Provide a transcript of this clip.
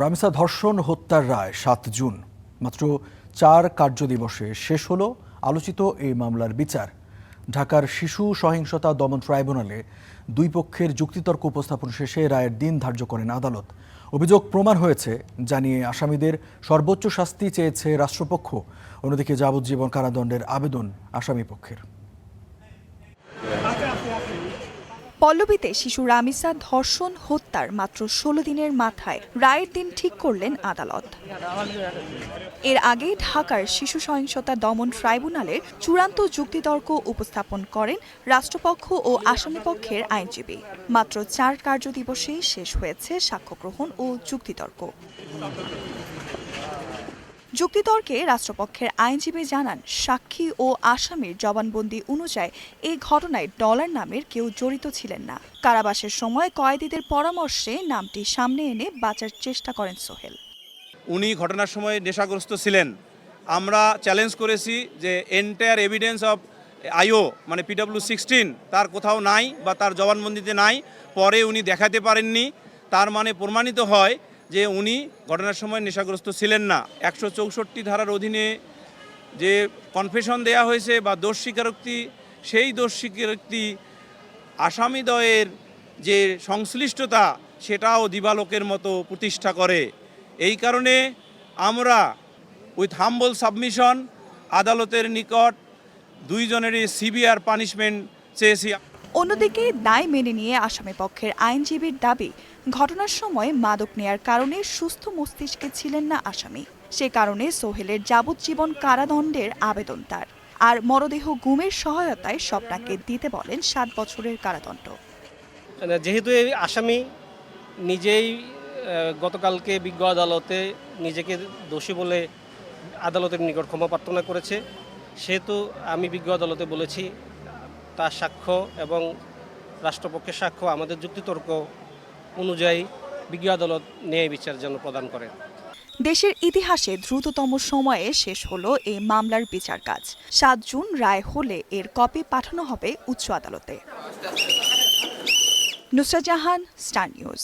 রামিসা ধর্ষণ হত্যার রায় ৭ জুন। মাত্র ৪ কার্যদিবসে শেষ হলো আলোচিত এই মামলার বিচার। ঢাকার শিশু সহিংসতা দমন ট্রাইব্যুনালে দুই পক্ষের যুক্তিতর্ক উপস্থাপন শেষে রায়ের দিন ধার্য করেন আদালত। অভিযোগ প্রমাণ হয়েছে জানিয়ে আসামিদের সর্বোচ্চ শাস্তি চেয়েছে রাষ্ট্রপক্ষ। অন্যদিকে যাবজ্জীবন কারাদণ্ডের আবেদন আসামি পক্ষের। পল্লবীতে শিশু রামিসা ধর্ষণ হত্যার মাত্র ১৬ দিনের মাথায় রায়ের দিন ঠিক করলেন আদালত। এর আগে ঢাকার শিশু সহিংসতা দমন ট্রাইব্যুনালের চূড়ান্ত যুক্তিতর্ক উপস্থাপন করেন রাষ্ট্রপক্ষ ও আসামিপক্ষের আইনজীবী। মাত্র ৪ কার্যদিবসেই শেষ হয়েছে সাক্ষ্য গ্রহণ ও যুক্তিতর্ক। যুক্তিতর্কে রাষ্ট্রপক্ষের আইনজীবী জানান, সাক্ষী ও আসামির জবানবন্দি অনুযায়ী এই ঘটনায় ডলার নামের কেউ জড়িত ছিলেন না। কারাবাসের সময় কয়েদিদের পরামর্শে নামটি সামনে এনে বাঁচার চেষ্টা করেন সোহেল। উনি ঘটনার সময় নেশাগ্রস্ত ছিলেন। আমরা চ্যালেঞ্জ করেছি যে এন্টায়ার এভিডেন্স অফ আইও মানে PW16 তার কোথাও নাই বা তার জবানবন্দিতে নাই। পরে উনি দেখাতে পারেননি, তার মানে প্রমাণিত হয় যে উনি ঘটনার সময় নেশাগ্রস্ত ছিলেন না। 164 ধারার অধীনে যে কনফেশন দেয়া হয়েছে বা দোষ স্বীকারোক্তি, সেই দোষ স্বীকারোক্তি আসামিদ্বয়ের যে সংশ্লিষ্টতা সেটাও দিবালোকের মতো প্রতিষ্ঠা করে। এই কারণে আমরা উইথ হাম্বল সাবমিশন আদালতের নিকট দুইজনেরই সিভিয়ার পানিশমেন্ট চেয়েছি। অন্যদিকে দায় মেনে নিয়ে আসামিপক্ষের আইনজীবীর দাবি, ঘটনার সময় মাদক নেয়ার কারণে সুস্থ মস্তিষ্কে ছিলেন না আসামি। সে কারণে সোহেলের যাবজ্জীবন কারাদণ্ডের আবেদন তার। আর মরদেহ গুমের সহায়তায় স্বপ্নাকে দিতে বলেন ৭ বছরের কারাদণ্ড। যেহেতু এই আসামি নিজেই গতকালকে বিজ্ঞ আদালতে নিজেকে দোষী বলে আদালতের নিকট ক্ষমা প্রার্থনা করেছে, সেহেতু আমি বিজ্ঞ আদালতে বলেছি তার সাক্ষ্য এবং রাষ্ট্রপক্ষের সাক্ষ্য আমাদের যুক্তিতর্ক অনুযায়ী বিজ্ঞ আদালত ন্যায় বিচার যেন প্রদান করে। দেশের ইতিহাসে দ্রুততম সময়ে শেষ হলো এই মামলার বিচার কাজ। ৭ জুন রায় হলে এর কপি পাঠানো হবে উচ্চ আদালতে। Nusrat Jahan, star news.